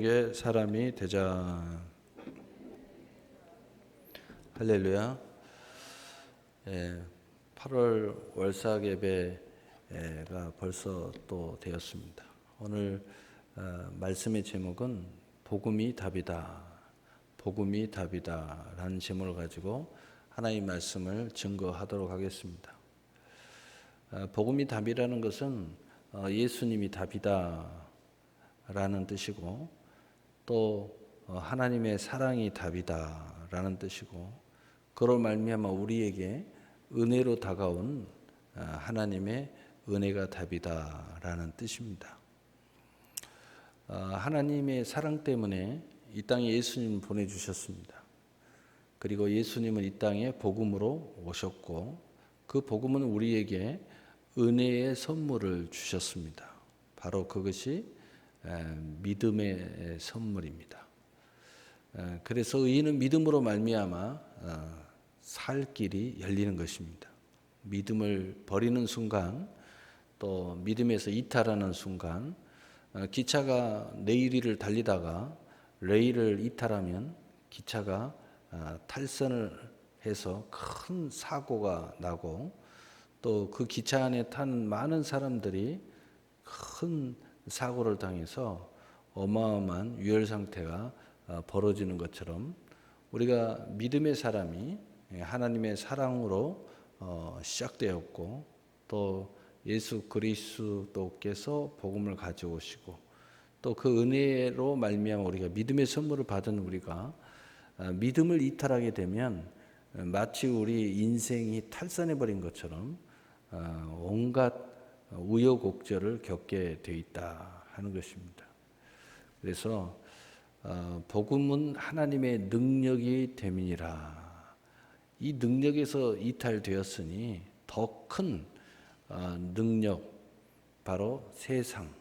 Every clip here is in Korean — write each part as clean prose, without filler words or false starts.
의 사람이 되자. 할렐루야. 8월 월삭 예배가 벌써 또 되었습니다. 오늘 말씀의 제목은 복음이 답이다. 복음이 답이다 라는 제목을 가지고 하나님의 말씀을 증거하도록 하겠습니다. 복음이 답이라는 것은 예수님이 답이다 라는 뜻이고, 또 하나님의 사랑이 답이다라는 뜻이고, 그로 말미암아 우리에게 은혜로 다가온 하나님의 은혜가 답이다라는 뜻입니다. 하나님의 사랑 때문에 이 땅에 예수님을 보내주셨습니다. 그리고 예수님은 이 땅에 복음으로 오셨고, 그 복음은 우리에게 은혜의 선물을 주셨습니다. 바로 그것이 믿음의 선물입니다. 그래서 의인은 믿음으로 말미암아 살 길이 열리는 것입니다. 믿음을 버리는 순간, 또 믿음에서 이탈하는 순간, 기차가 내일을 달리다가 레일을 이탈하면 기차가 탈선을 해서 큰 사고가 나고, 또 그 기차 안에 탄 많은 사람들이 큰 사고를 당해서 어마어마한 유혈 상태가 벌어지는 것처럼, 우리가 믿음의 사람이 하나님의 사랑으로 시작되었고, 또 예수 그리스도께서 복음을 가져오시고, 또 그 은혜로 말미암아 우리가 믿음의 선물을 받은 우리가 믿음을 이탈하게 되면 마치 우리 인생이 탈선해 버린 것처럼 온갖 우여곡절을 겪게 되어 있다 하는 것입니다. 그래서 복음은 하나님의 능력이 됨이니라. 이 능력에서 이탈되었으니 더 큰 능력, 바로 세상,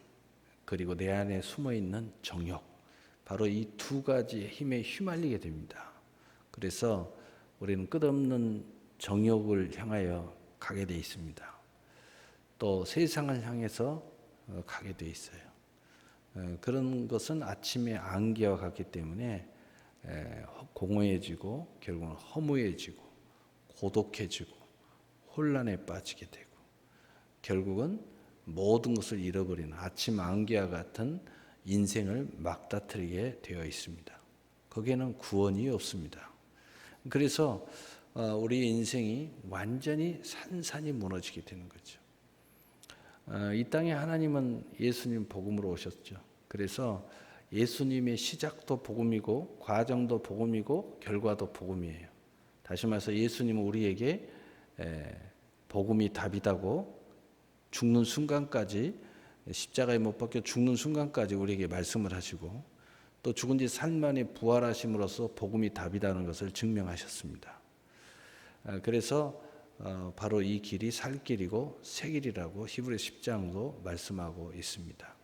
그리고 내 안에 숨어있는 정욕, 바로 이 두 가지의 힘에 휘말리게 됩니다. 그래서 우리는 끝없는 정욕을 향하여 가게 되어 있습니다. 또 세상을 향해서 가게 되어 있어요. 그런 것은 아침에 안개와 같기 때문에 공허해지고 결국은 허무해지고 고독해지고 혼란에 빠지게 되고, 결국은 모든 것을 잃어버리는 아침 안개와 같은 인생을 막다트리게 되어 있습니다. 거기에는 구원이 없습니다. 그래서 우리 인생이 완전히 산산이 무너지게 되는 거죠. 이 땅에 하나님은 예수님 복음으로 오셨죠. 그래서 예수님의 시작도 복음이고 과정도 복음이고 결과도 복음이에요. 다시 말해서 예수님은 우리에게 복음이 답이다고 죽는 순간까지, 십자가에 못 박혀 죽는 순간까지 우리에게 말씀을 하시고, 또 죽은 지 3일 만에 부활하심으로써 복음이 답이라는 것을 증명하셨습니다. 그래서 바로 이 길이 살 길이고 새 길이라고 히브리서 10장도 말씀하고 있습니다.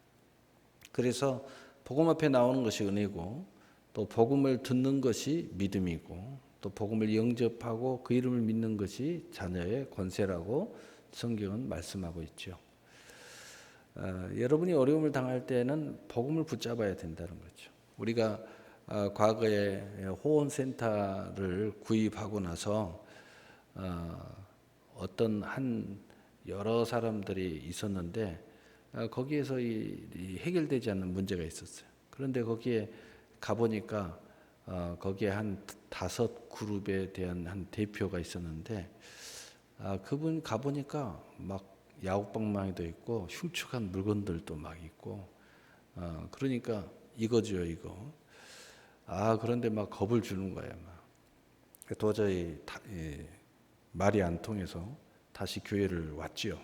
그래서 복음 앞에 나오는 것이 은혜고, 또 복음을 듣는 것이 믿음이고, 또 복음을 영접하고 그 이름을 믿는 것이 자녀의 권세라고 성경은 말씀하고 있죠. 여러분이 어려움을 당할 때는 복음을 붙잡아야 된다는 거죠. 우리가 과거에 호원센터를 구입하고 나서 어떤 여러 사람들이 있었는데, 거기에서 이 해결되지 않는 문제가 있었어요. 그런데 거기에 가보니까 거기에 한 5그룹에 대한 한 대표가 있었는데, 그분 가보니까 막 야구방망이도 있고 흉측한 물건들도 막 있고, 그러니까 이거죠, 이거. 그런데 막 겁을 주는 거예요. 막. 도저히 말이 안 통해서 다시 교회를 왔지요.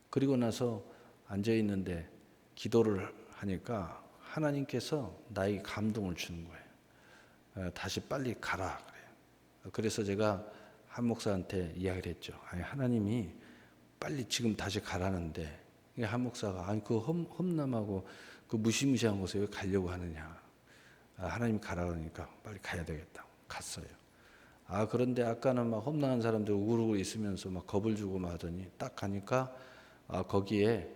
그리고 나서 앉아 있는데 기도를 하니까 하나님께서 나에게 감동을 주는 거예요. 다시 빨리 가라 그래요. 그래서 제가 한 목사한테 이야기를 했죠. 하나님이 빨리 지금 다시 가라는데, 한 목사가 그 험남하고 그 무시무시한 곳에 왜 가려고 하느냐. 하나님이 가라 그러니까 빨리 가야 되겠다. 갔어요. 그런데 아까는 막 험난한 사람들 우르르 있으면서 막 겁을 주고 막 하더니 딱 가니까 거기에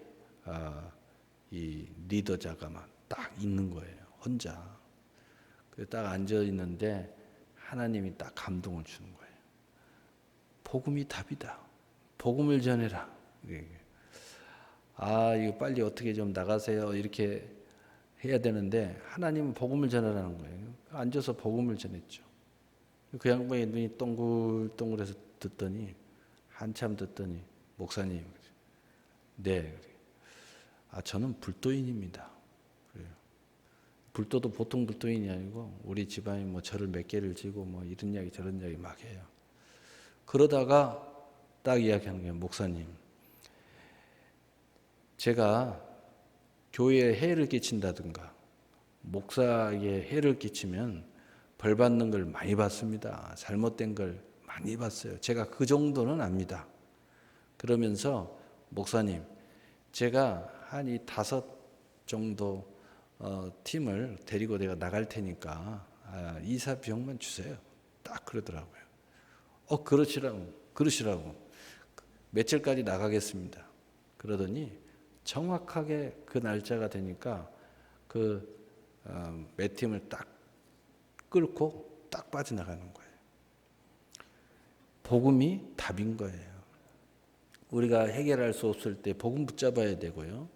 이 리더자가 막 딱 있는 거예요. 혼자. 딱 앉아 있는데 하나님이 딱 감동을 주는 거예요. 복음이 답이다. 복음을 전해라. 이거 빨리 어떻게 좀 나가세요. 이렇게 해야 되는데 하나님은 복음을 전하라는 거예요. 앉아서 복음을 전했죠. 그 양반의 눈이 동글동글해서 듣더니 한참 듣더니 목사님, 네, 저는 불도인입니다. 그래요. 불도도 보통 불도인이 아니고 우리 집안이 뭐 절을 몇 개를 지고 뭐 이런 이야기 저런 이야기 막 해요. 그러다가 딱 이야기하는 거예요. 목사님, 제가 교회에 해를 끼친다든가 목사에게 해를 끼치면 벌 받는 걸 많이 받습니다. 잘못된 걸 많이 봤어요. 제가 그 정도는 압니다. 그러면서 목사님, 제가 한 이 5 정도 팀을 데리고 내가 나갈 테니까 이사 비용만 주세요. 딱 그러더라고요. 그러시라고. 며칠까지 나가겠습니다. 그러더니 정확하게 그 날짜가 되니까 몇 팀을 딱 끌고 딱 빠져나가는 거예요. 복음이 답인 거예요. 우리가 해결할 수 없을 때 복음 붙잡아야 되고요.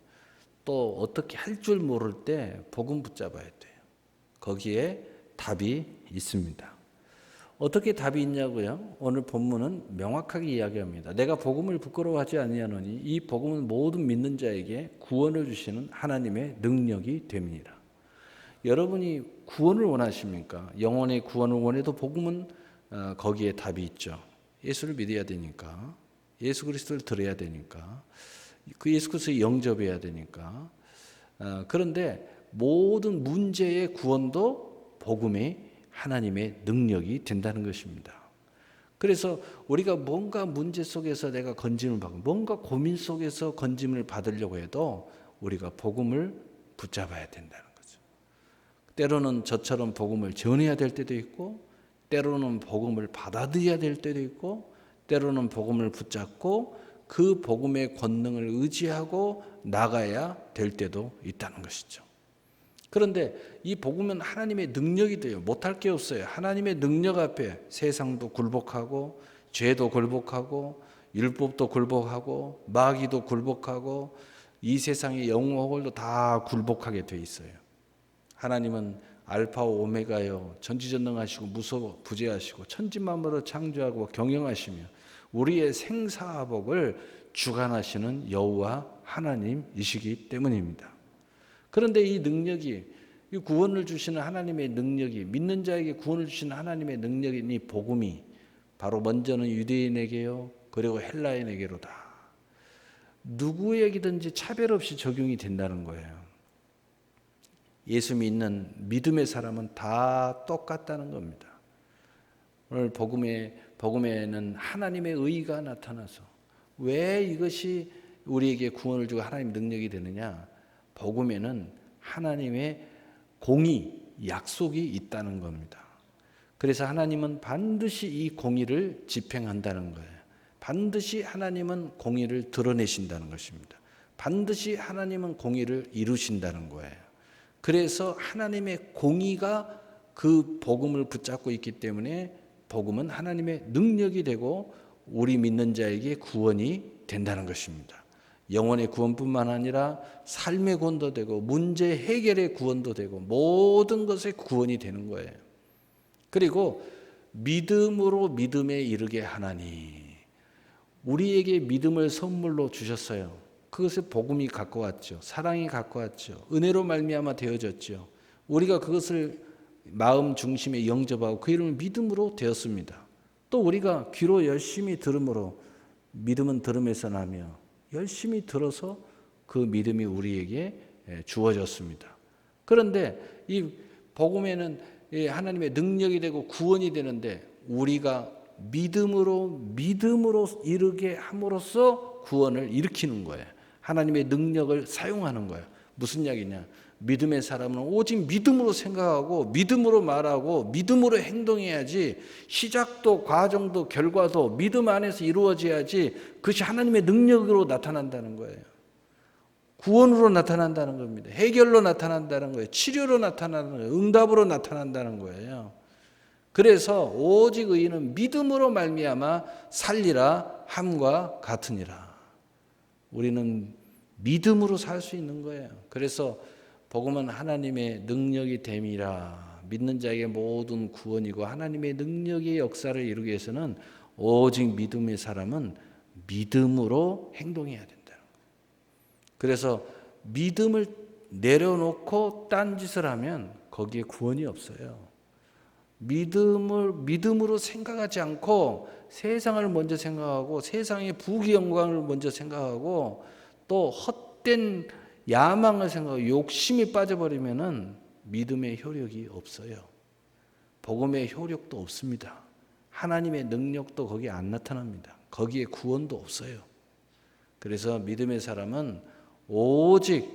또 어떻게 할 줄 모를 때 복음 붙잡아야 돼요. 거기에 답이 있습니다. 어떻게 답이 있냐고요? 오늘 본문은 명확하게 이야기합니다. 내가 복음을 부끄러워하지 아니하노니 이 복음은 모든 믿는 자에게 구원을 주시는 하나님의 능력이 됩니다. 여러분이 구원을 원하십니까? 영혼의 구원을 원해도 복음은 거기에 답이 있죠. 예수를 믿어야 되니까, 예수 그리스도를 들어야 되니까, 그 예수 그리스도를 영접해야 되니까. 그런데 모든 문제의 구원도 복음이 하나님의 능력이 된다는 것입니다. 그래서 우리가 뭔가 문제 속에서 내가 건짐을 받고 뭔가 고민 속에서 건짐을 받으려고 해도 우리가 복음을 붙잡아야 된다는 거죠. 때로는 저처럼 복음을 전해야 될 때도 있고 때로는 복음을 받아들여야 될 때도 있고 때로는 복음을 붙잡고 그 복음의 권능을 의지하고 나가야 될 때도 있다는 것이죠. 그런데 이 복음은 하나님의 능력이 돼요. 못할 게 없어요. 하나님의 능력 앞에 세상도 굴복하고 죄도 굴복하고 율법도 굴복하고 마귀도 굴복하고 이 세상의 영혼도 다 굴복하게 돼 있어요. 하나님은 알파와 오메가요, 전지전능하시고 무소부재하시고 천지만물을 창조하고 경영하시며 우리의 생사화복을 주관하시는 여호와 하나님이시기 때문입니다. 그런데 이 능력이, 이 구원을 주시는 하나님의 능력이, 믿는 자에게 구원을 주시는 하나님의 능력인 이 복음이 바로 먼저는 유대인에게요, 그리고 헬라인에게로다. 누구에게든지 차별 없이 적용이 된다는 거예요. 예수 믿는 믿음의 사람은 다 똑같다는 겁니다. 오늘 복음에는 하나님의 의가 나타나서 왜 이것이 우리에게 구원을 주고 하나님의 능력이 되느냐? 복음에는 하나님의 공의, 약속이 있다는 겁니다. 그래서 하나님은 반드시 이 공의를 집행한다는 거예요. 반드시 하나님은 공의를 드러내신다는 것입니다. 반드시 하나님은 공의를 이루신다는 거예요. 그래서 하나님의 공의가 그 복음을 붙잡고 있기 때문에 복음은 하나님의 능력이 되고 우리 믿는 자에게 구원이 된다는 것입니다. 영혼의 구원뿐만 아니라 삶의 구원도 되고 문제 해결의 구원도 되고 모든 것의 구원이 되는 거예요. 그리고 믿음으로 믿음에 이르게 하나니, 우리에게 믿음을 선물로 주셨어요. 그것을 복음이 갖고 왔죠. 사랑이 갖고 왔죠. 은혜로 말미암아 되어졌죠. 우리가 그것을 마음 중심에 영접하고 그 이름을 믿음으로 되었습니다. 또 우리가 귀로 열심히 들음으로, 믿음은 들음에서 나며 열심히 들어서 그 믿음이 우리에게 주어졌습니다. 그런데 이 복음에는 하나님의 능력이 되고 구원이 되는데 우리가 믿음으로 이르게 함으로써 구원을 일으키는 거예요. 하나님의 능력을 사용하는 거예요. 무슨 이야기냐? 믿음의 사람은 오직 믿음으로 생각하고 믿음으로 말하고 믿음으로 행동해야지, 시작도 과정도 결과도 믿음 안에서 이루어져야지 그것이 하나님의 능력으로 나타난다는 거예요. 구원으로 나타난다는 겁니다. 해결로 나타난다는 거예요. 치료로 나타나는 거예요. 응답으로 나타난다는 거예요. 그래서 오직 의인은 믿음으로 말미암아 살리라 함과 같으니라. 우리는 믿음으로 살 수 있는 거예요. 그래서 복음은 하나님의 능력이 됨이라. 믿는 자에게 모든 구원이고 하나님의 능력의 역사를 이루기 위해서는 오직 믿음의 사람은 믿음으로 행동해야 된다는 거예요. 그래서 믿음을 내려놓고 딴짓을 하면 거기에 구원이 없어요. 믿음으로 생각하지 않고 세상을 먼저 생각하고 세상의 부귀 영광을 먼저 생각하고 또 헛된 야망을 생각하고 욕심이 빠져버리면은 믿음의 효력이 없어요. 복음의 효력도 없습니다. 하나님의 능력도 거기에 안 나타납니다. 거기에 구원도 없어요. 그래서 믿음의 사람은 오직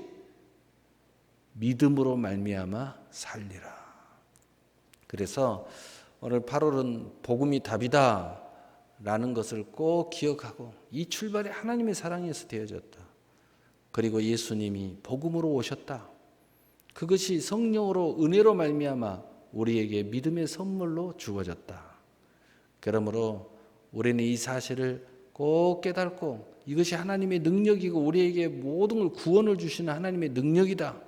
믿음으로 말미암아 살리라. 그래서 오늘 8월은 복음이 답이다 라는 것을 꼭 기억하고 이 출발이 하나님의 사랑에서 되어졌다. 그리고 예수님이 복음으로 오셨다. 그것이 성령으로 은혜로 말미암아 우리에게 믿음의 선물로 주어졌다. 그러므로 우리는 이 사실을 꼭 깨닫고 이것이 하나님의 능력이고 우리에게 모든 걸 구원을 주시는 하나님의 능력이다.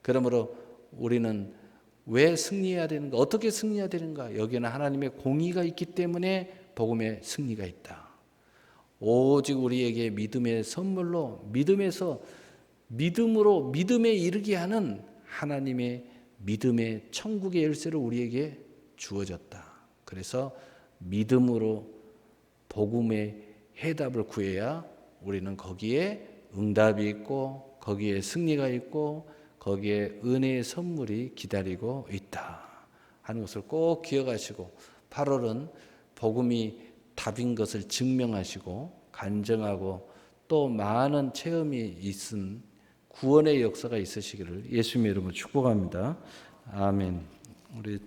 그러므로 우리는 왜 승리해야 되는가? 어떻게 승리해야 되는가? 여기에는 하나님의 공의가 있기 때문에 복음의 승리가 있다. 오직 우리에게 믿음의 선물로 믿음에서 믿음으로 믿음에 이르게 하는 하나님의 믿음의 천국의 열쇠를 우리에게 주어졌다. 그래서 믿음으로 복음의 해답을 구해야 우리는 거기에 응답이 있고 거기에 승리가 있고 거기에 은혜의 선물이 기다리고 있다 하는 것을 꼭 기억하시고 8월은 복음이 답인 것을 증명하시고 간증하고 또 많은 체험이 있은 구원의 역사가 있으시기를 예수님의 이름으로 축복합니다. 아멘. 우리